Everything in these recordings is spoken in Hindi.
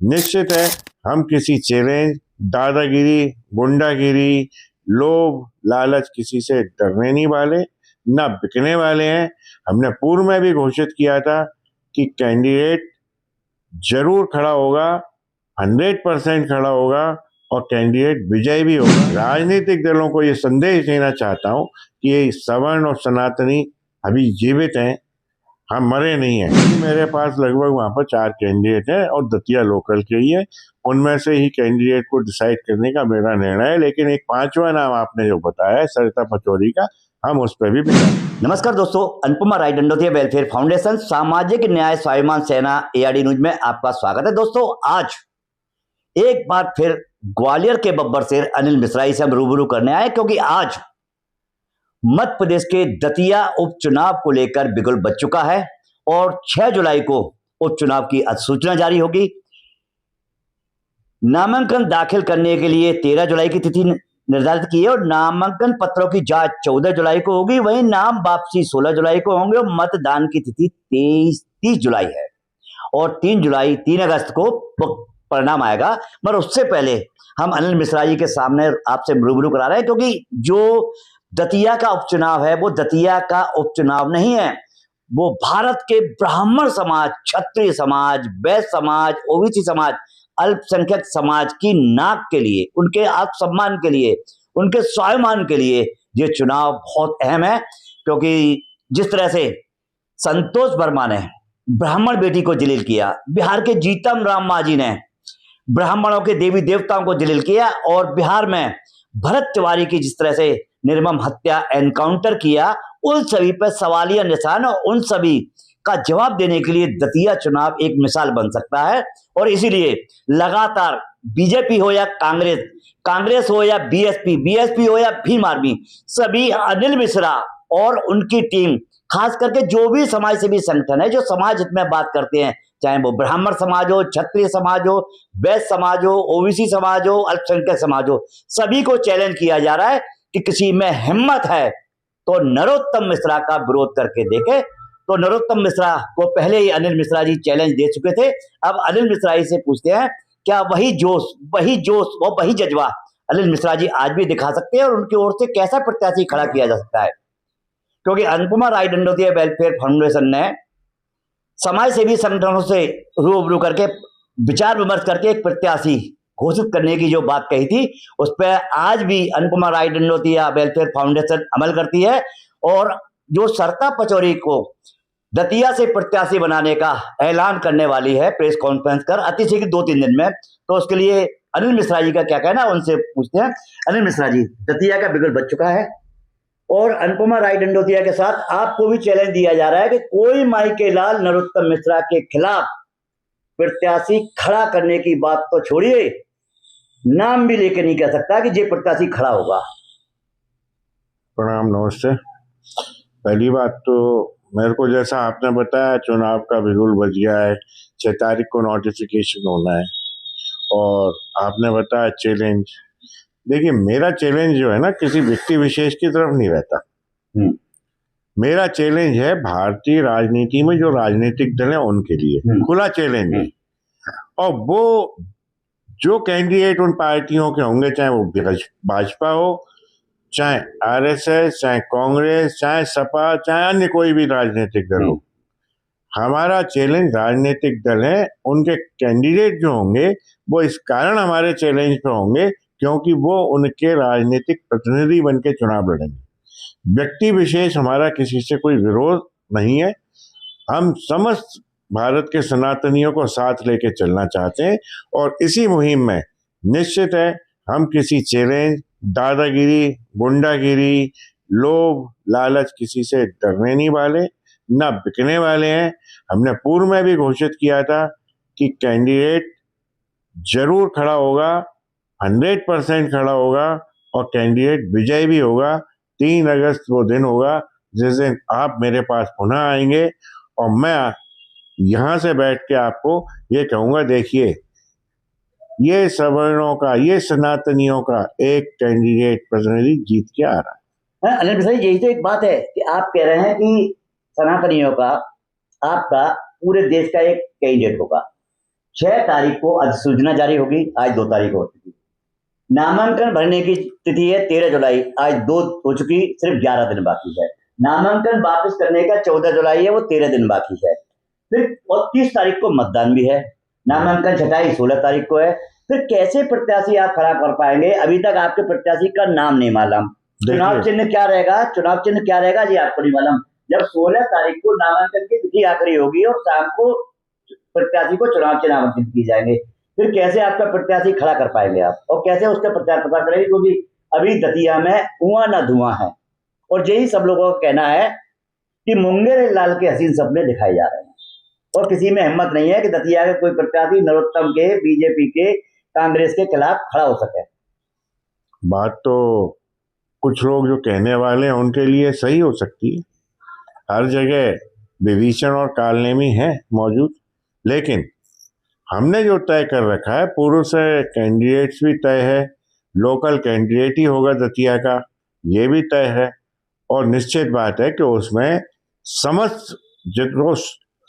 निश्चित है हम किसी चैलेंज, दादागिरी, गुंडागिरी, लोभ, लालच किसी से डरने नहीं वाले, ना बिकने वाले हैं। हमने पूर्व में भी घोषित किया था कि कैंडिडेट जरूर खड़ा होगा, 100% खड़ा होगा और कैंडिडेट विजय भी होगा। राजनीतिक दलों को ये संदेश देना चाहता हूँ कि ये सवर्ण और सनातनी अभी जीवित हैं, हम मरे नहीं हैं। मेरे पास लगभग वहाँ पर 4 कैंडिडेट हैं और दतिया लोकल के ही है। उनमें से ही कैंडिडेट को डिसाइड करने का मेरा निर्णय है, लेकिन एक 5वां नाम आपने जो बताया है सरिता पचौरी का, हम उस पर भी नमस्कार दोस्तों, अनुपमा राय दंडोतिया वेलफेयर फाउंडेशन सामाजिक न्याय स्वाभिमान सेना एआरडी न्यूज में आपका स्वागत है। दोस्तों, आज एक बार फिर ग्वालियर के बब्बर शेर अनिल मिश्रा से हम रूबरू करने आए, क्योंकि आज मध्य प्रदेश के दतिया उपचुनाव को लेकर बिगुल बज चुका है और 6 जुलाई को उपचुनाव की अधिसूचना जारी होगी। नामांकन दाखिल करने के लिए 13 जुलाई की तिथि निर्धारित की है और नामांकन पत्रों की जांच 14 जुलाई को होगी। वहीं नाम वापसी 16 जुलाई को होंगे और मतदान की तिथि 30 जुलाई है और 3 अगस्त को परिणाम आएगा। मगर उससे पहले हम अनिल मिश्रा जी के सामने आपसे रूबरू करा रहे हैं, क्योंकि जो दतिया का उपचुनाव है वो दतिया का उपचुनाव नहीं है, वो भारत के ब्राह्मण समाज, क्षत्रिय समाज, वैश्य समाज, ओबीसी समाज, अल्पसंख्यक समाज की नाक के लिए, उनके आत्मसम्मान के लिए, उनके स्वाभिमान के लिए ये चुनाव बहुत अहम है। क्योंकि जिस तरह से संतोष वर्मा ने ब्राह्मण बेटी को जलील किया, बिहार के जीतन राम मांझी ने ब्राह्मणों के देवी देवताओं को जलील किया और बिहार में भरत तिवारी की जिस तरह से निर्मम हत्या एनकाउंटर किया, उन सभी पर सवालिया निशान और उन सभी का जवाब देने के लिए दतिया चुनाव एक मिसाल बन सकता है। और इसीलिए लगातार बीजेपी हो या कांग्रेस, कांग्रेस हो या बीएसपी, बीएसपी हो या भीम आर्मी, सभी अनिल मिश्रा और उनकी टीम, खास करके जो भी समाज सेवी संगठन है जो समाज हित में बात करते हैं, चाहे वो ब्राह्मण समाज हो, क्षत्रिय समाज हो, वैश्य समाज हो, ओबीसी समाज हो, अल्पसंख्यक समाज हो, सभी को चैलेंज किया जा रहा है कि किसी में हिम्मत है तो नरोत्तम मिश्रा का विरोध करके देखे। तो नरोत्तम मिश्रा को पहले ही अनिल मिश्रा जी चैलेंज दे चुके थे। अब अनिल मिश्रा जी से पूछते हैं, क्या वही जोश और वही जज्बा अनिल मिश्रा जी आज भी दिखा सकते हैं और उनकी ओर से कैसा प्रत्याशी खड़ा किया जा सकता है? क्योंकि अनुपमा राय दंडोतिया वेलफेयर फाउंडेशन ने समाज सेवी संगठनों से रूबरू करके विचार विमर्श करके एक प्रत्याशी घोषित करने की जो बात कही थी, उस पर आज भी अनुपमा राय दंडोतिया वेलफेयर फाउंडेशन अमल करती है और जो सरिता पचौरी को दतिया से प्रत्याशी बनाने का ऐलान करने वाली है प्रेस कॉन्फ्रेंस कर अति शीघ्र 2-3 दिन में। तो उसके लिए अनिल मिश्रा जी का क्या कहना है, उनसे पूछते हैं। अनिल मिश्रा जी, दतिया का बिगुल बज चुका है और अनुपमा राय दंडोतिया के साथ आपको भी चैलेंज दिया जा रहा है कि कोई माई के लाल नरोत्तम मिश्रा के खिलाफ प्रत्याशी खड़ा करने की बात तो छोड़िए, नाम भी लेके नहीं कह सकता कि ये प्रत्याशी खड़ा होगा। प्रणाम, नमस्ते। पहली बात तो मेरे को जैसा आपने बताया चुनाव का बिगुल बज गया है, 6 तारीख को नोटिफिकेशन होना है और आपने बताया चैलेंज। देखिए, मेरा चैलेंज जो है ना किसी व्यक्ति विशेष की तरफ नहीं रहता। मेरा चैलेंज है भारतीय राजनीति में जो राजनीतिक दल है उनके लिए, खुला चैलेंज है। और वो जो कैंडिडेट उन पार्टियों के होंगे, चाहे वो भाजपा हो, चाहे आरएसएस, चाहे कांग्रेस, चाहे सपा, चाहे अन्य कोई भी राजनीतिक दल हो, हमारा चैलेंज राजनीतिक दल है। उनके कैंडिडेट जो होंगे वो इस कारण हमारे चैलेंज पे होंगे क्योंकि वो उनके राजनीतिक प्रतिनिधि बन के चुनाव लड़ेंगे। व्यक्ति विशेष हमारा किसी से कोई विरोध नहीं है। हम समस्त भारत के सनातनियों को साथ लेके चलना चाहते हैं और इसी मुहिम में निश्चित है हम किसी चैलेंज, दादागिरी, गुंडागिरी, लोभ, लालच किसी से डरने नहीं वाले, ना बिकने वाले हैं। हमने पूर्व में भी घोषित किया था कि कैंडिडेट जरूर खड़ा होगा, 100% खड़ा होगा और कैंडिडेट विजय भी होगा। 3 अगस्त वो दिन होगा जिस दिन आप मेरे पास पुनः आएंगे और मैं यहाँ से बैठ के आपको ये कहूँगा, देखिए ये सवर्णों का, ये सनातनियों का एक कैंडिडेट प्रतिनिधि जीत के आ रहा है। अनिल मिश्रा जी, यही तो एक बात है कि आप कह रहे हैं कि सनातनियों का, आपका, पूरे देश का एक कैंडिडेट होगा। 6 तारीख को अधिसूचना जारी होगी, आज 2 तारीख हो चुकी। नामांकन भरने की तिथि है 13 जुलाई, आज 2 हो चुकी, सिर्फ 11 दिन बाकी है। नामांकन वापस करने का 14 जुलाई है, वो 13 दिन बाकी है। फिर और 30 तारीख को मतदान भी है। नामांकन छटाई 16 तारीख को है। फिर कैसे प्रत्याशी आप खड़ा कर पाएंगे? अभी तक आपके प्रत्याशी का नाम नहीं मालूम। चुनाव चिन्ह क्या रहेगा? चुनाव चिन्ह क्या रहेगा जी आपको नहीं मालूम। जब 16 तारीख को नामांकन की तिथि आखिरी होगी और शाम को प्रत्याशी को चुनाव चिन्ह आवंटित किए जाएंगे, फिर कैसे आपका प्रत्याशी खड़ा कर पाएंगे आप, और कैसे उसका प्रचार प्रसार करेंगे? क्योंकि अभी दतिया में धुआं ना धुआं है, और यही सब लोगों का कहना है कि मुंगेर लाल के हसीन सपने दिखाए जा रहे हैं, और किसी में हिम्मत नहीं है कि दतिया के कोई प्रत्याशी नरोत्तम के, बीजेपी के, कांग्रेस के खिलाफ खड़ा हो सके। बात तो कुछ लोग जो कहने वाले हैं उनके लिए सही हो सकती है, हर जगह विभीषण और कालनेमी है मौजूद, लेकिन हमने जो तय कर रखा है पूर्व से कैंडिडेट्स भी तय है, लोकल कैंडिडेट ही होगा दतिया का, ये भी तय है, और निश्चित बात है कि उसमें समस्त जितने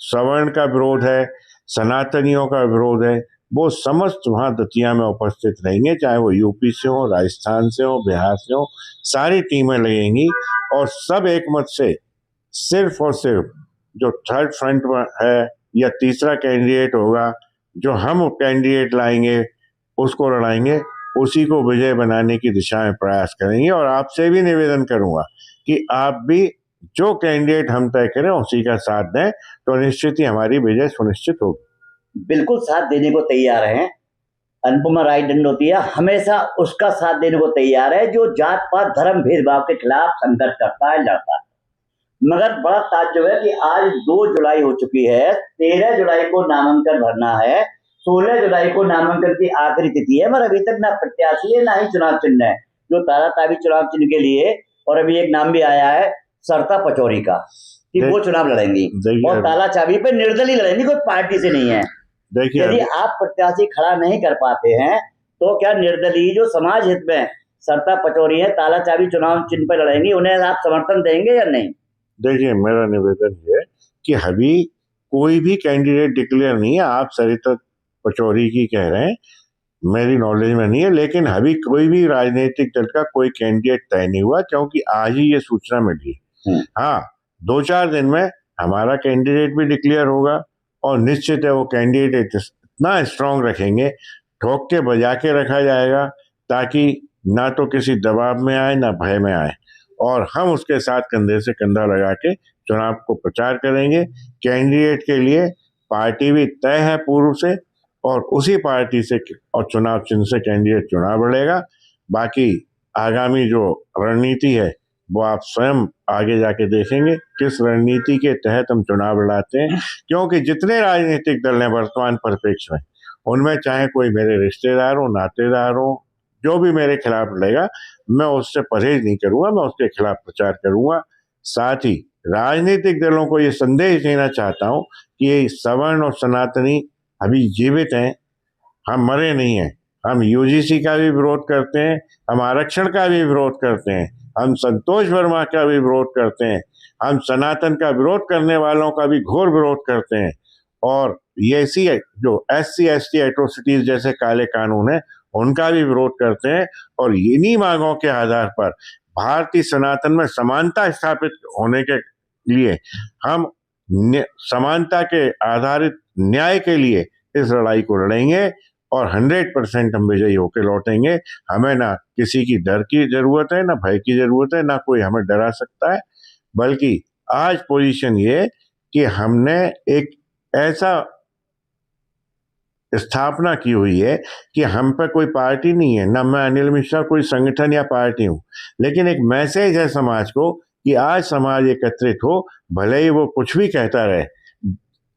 सवर्ण का विरोध है, सनातनियों का विरोध है, वो समस्त वहाँ दतिया में उपस्थित रहेंगे, चाहे वो यूपी से हो, राजस्थान से हो, बिहार से हो, सारी टीमें लगेंगी और सब एक मत से सिर्फ और सिर्फ जो थर्ड फ्रंट में है या तीसरा कैंडिडेट होगा, जो हम कैंडिडेट लाएंगे उसको लड़ाएंगे, उसी को विजय बनाने की दिशा में प्रयास करेंगे। और आपसे भी निवेदन करूंगा कि आप भी जो कैंडिडेट हम तय करें उसी का साथ दें, तो निश्चित ही हमारी विजय सुनिश्चित होगी। बिल्कुल साथ देने को तैयार हैं। अनुपमा राय दंडोतिया हमेशा उसका साथ देने को तैयार है जो जात पात धर्म भेदभाव के खिलाफ संघर्ष करता है, लड़ता है। मगर बड़ा ताज्जुब है कि आज 2 जुलाई हो चुकी है, 13 जुलाई को नामांकन भरना है, 16 जुलाई को नामांकन की आखिरी तिथि है, मगर अभी तक ना प्रत्याशी है ना ही चुनाव चिन्ह है। जो ताराताबी चुनाव चिन्ह के लिए, और अभी एक नाम भी आया है सरता पचौरी का, कि वो चुनाव लड़ेंगी, और ताला चाबी पे निर्दलीय लड़ेंगी, कोई पार्टी से नहीं है। यदि आप प्रत्याशी खड़ा नहीं कर पाते हैं तो क्या निर्दलीय जो समाज हित में सरता पचौरी है, ताला चाबी चुनाव चिन्ह पर लड़ेंगी, उन्हें आप समर्थन देंगे या नहीं? देखिए, मेरा निवेदन है कि अभी कोई भी कैंडिडेट डिक्लेयर नहीं है। आप सरिता पचौरी की कह रहे हैं, मेरी नॉलेज में नहीं है, लेकिन अभी कोई भी राजनीतिक दल का कोई कैंडिडेट तय नहीं हुआ, क्योंकि आज ही ये सूचना मिली। हाँ, 2-4 दिन में हमारा कैंडिडेट भी डिक्लेयर होगा, और निश्चित है वो कैंडिडेट इतना स्ट्रांग रखेंगे, ठोक के बजा के रखा जाएगा, ताकि ना तो किसी दबाव में आए ना भय में आए, और हम उसके साथ कंधे से कंधा लगा के चुनाव को प्रचार करेंगे। कैंडिडेट के लिए पार्टी भी तय है पूर्व से, और उसी पार्टी से और चुनाव चिन्ह से कैंडिडेट चुनाव लड़ेगा। बाकी आगामी जो रणनीति है वो आप स्वयं आगे जाके देखेंगे किस रणनीति के तहत हम चुनाव लड़ाते हैं, क्योंकि जितने राजनीतिक दल हैं वर्तमान परिप्रेक्ष्य में, उनमें चाहे कोई मेरे रिश्तेदार हो, नातेदार हो, जो भी मेरे खिलाफ लड़ेगा, मैं उससे परहेज नहीं करूंगा, मैं उसके खिलाफ प्रचार करूंगा। साथ ही राजनीतिक दलों को ये संदेश देना चाहता हूं कि ये सवर्ण और सनातनी अभी जीवित हैं, हम मरे नहीं हैं। हम यूजीसी का भी विरोध करते हैं, हम आरक्षण का भी विरोध करते हैं, हम संतोष वर्मा का भी विरोध करते हैं, हम सनातन का विरोध करने वालों का भी घोर विरोध करते हैं, और ये ऐसी जो SC ST एट्रोसिटीज जैसे काले कानून है उनका भी विरोध करते हैं। और इन्हीं मांगों के आधार पर भारतीय सनातन में समानता स्थापित होने के लिए हम समानता के आधारित न्याय के लिए इस लड़ाई को लड़ेंगे, और 100% हम विजयी होकर लौटेंगे। हमें ना किसी की डर की जरूरत है, ना भय की जरूरत है, ना कोई हमें डरा सकता है, बल्कि आज पोजीशन ये कि हमने एक ऐसा स्थापना की हुई है कि हम पे कोई पार्टी नहीं है, ना मैं अनिल मिश्रा कोई संगठन या पार्टी हूं, लेकिन एक मैसेज है समाज को कि आज समाज एकत्रित हो, भले ही वो कुछ भी कहता रहे,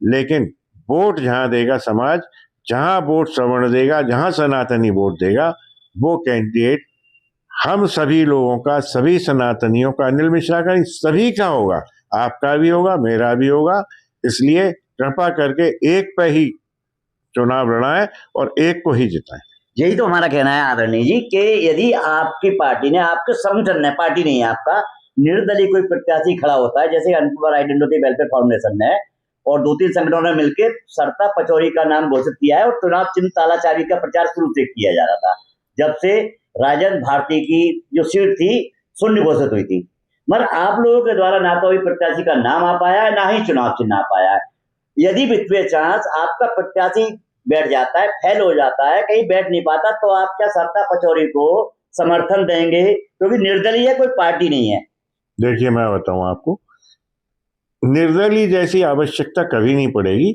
लेकिन वोट जहां देगा समाज, जहां वोट सवर्ण देगा, जहां सनातनी वोट देगा, वो कैंडिडेट हम सभी लोगों का, सभी सनातनियों का, अनिल मिश्रा का, सभी का होगा, आपका भी होगा, मेरा भी होगा। इसलिए कृपा करके एक पे ही चुनाव लड़ाएं और एक को ही जिताएं। यही तो हमारा कहना है आदरणीय जी, कि यदि आपकी पार्टी ने, आपके संगठन ने, पार्टी नहीं है आपका, निर्दलीय कोई प्रत्याशी खड़ा होता है, जैसे अनुपमा राय दंडोतिया वेलफेयर फाउंडेशन ने, और 2-3 संगठनों ने मिलकर सरता पचौरी का नाम घोषित किया है और चुनाव चिन्ह तालाचारी का प्रचार शुरू से किया जा रहा था, जब से राजन भारती की जो सीट थी शून्य घोषित हुई थी। मगर आप लोगों के द्वारा ना तो अभी प्रत्याशी का नाम आ पाया है, ना ही चुनाव चिन्ह आ पाया है। यदि वित्तीय चांस आपका प्रत्याशी बैठ जाता है, फेल हो जाता है, कहीं बैठ नहीं पाता, तो आप क्या सरता पचौरी को समर्थन देंगे? क्योंकि निर्दलीय कोई पार्टी नहीं है। देखिए, मैं बताऊं आपको, निर्दलीय जैसी आवश्यकता कभी नहीं पड़ेगी।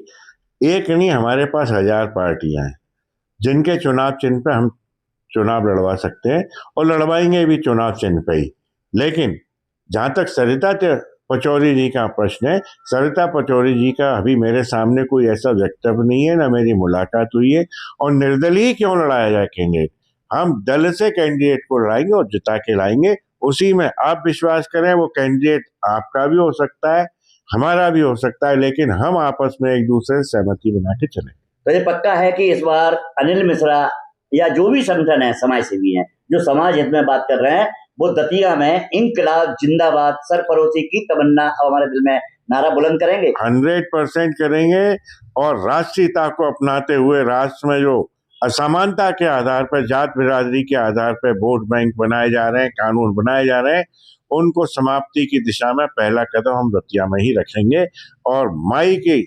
एक नहीं, हमारे पास 1000 पार्टियां हैं जिनके चुनाव चिन्ह पे हम चुनाव लड़वा सकते हैं और लड़वाएंगे भी चुनाव चिन्ह पे ही। लेकिन जहां तक सरिता पचौरी जी का प्रश्न है, सरिता पचौरी जी का अभी मेरे सामने कोई ऐसा वक्तव्य नहीं है, ना मेरी मुलाकात हुई है। और निर्दलीय क्यों लड़ाया जाए कैंडिडेट? हम दल से कैंडिडेट को लड़ाएंगे और जिता के लाएंगे। उसी में आप विश्वास करें, वो कैंडिडेट आपका भी हो सकता है, हमारा भी हो सकता है, लेकिन हम आपस में एक दूसरे से सहमति बना के चलें। तो ये पक्का है कि इस बार अनिल मिश्रा या जो भी संगठन है, समाज सेवी हैं, जो समाज हित में बात कर रहे हैं, वो दतिया में इंकलाब जिंदाबाद सरफरोशी की तमन्ना अब हमारे दिल में नारा बुलंद करेंगे। 100% करेंगे। और राष्ट्रीयता को अपनाते हुए राष्ट्र में जो असमानता के आधार पर, जात बिरादरी के आधार पर वोट बैंक बनाए जा रहे हैं, कानून बनाए जा रहे हैं, उनको समाप्ति की दिशा में पहला कदम हम दतिया में ही रखेंगे। और माई के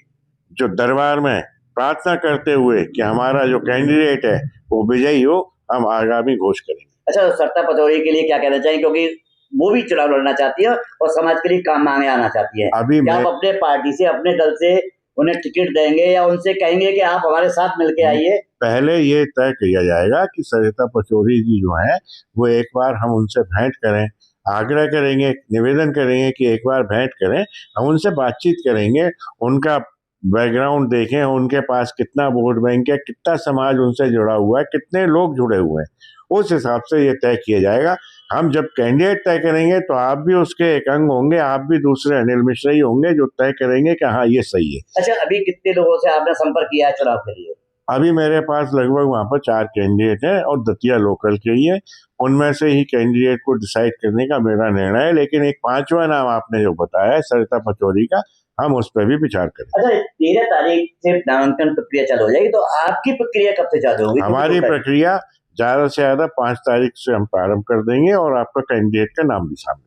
जो दरबार में प्रार्थना करते हुए कि हमारा जो कैंडिडेट है वो विजयी हो, हम आगामी घोष करेंगे। अच्छा, सरता पचौरी के लिए क्या कहना चाहिए, क्योंकि वो भी चुनाव लड़ना चाहती है और समाज के लिए काम मांगे आना चाहती है। अभी क्या आप अपने पार्टी से, अपने दल से उन्हें टिकट देंगे या उनसे कहेंगे कि आप हमारे साथ मिलके आइए? पहले ये तय किया जाएगा कि सरिता पचौरी जी जो है वो एक बार हम उनसे भेंट करें, आग्रह करेंगे, निवेदन करेंगे कि एक बार भेंट करें, हम उनसे बातचीत करेंगे, उनका बैकग्राउंड देखें, उनके पास कितना वोट बैंक है, कितना समाज उनसे जुड़ा हुआ है, कितने लोग जुड़े हुए हैं, उस हिसाब से ये तय किया जाएगा। हम जब कैंडिडेट तय करेंगे तो आप भी उसके एक अंग होंगे, आप भी दूसरे अनिल मिश्रा ही होंगे जो तय करेंगे कि हाँ ये सही है। अच्छा, अभी कितने लोगों से आपने संपर्क किया है चुनाव के लिए? अभी मेरे पास लगभग वहाँ पर 4 कैंडिडेट हैं और दतिया लोकल के ही है। उनमें से ही कैंडिडेट को डिसाइड करने का मेरा निर्णय है, लेकिन एक 5वां नाम आपने जो बताया है सरिता पचौरी का, हम उस पर भी विचार करें। अच्छा, 13 तारीख से नामांकन प्रक्रिया चालू हो जाएगी, तो आपकी प्रक्रिया कब से चालू होगी? हमारी प्रक्रिया ज्यादा से ज्यादा 5 तारीख से हम प्रारंभ कर देंगे और आपका कैंडिडेट का नाम भी सामने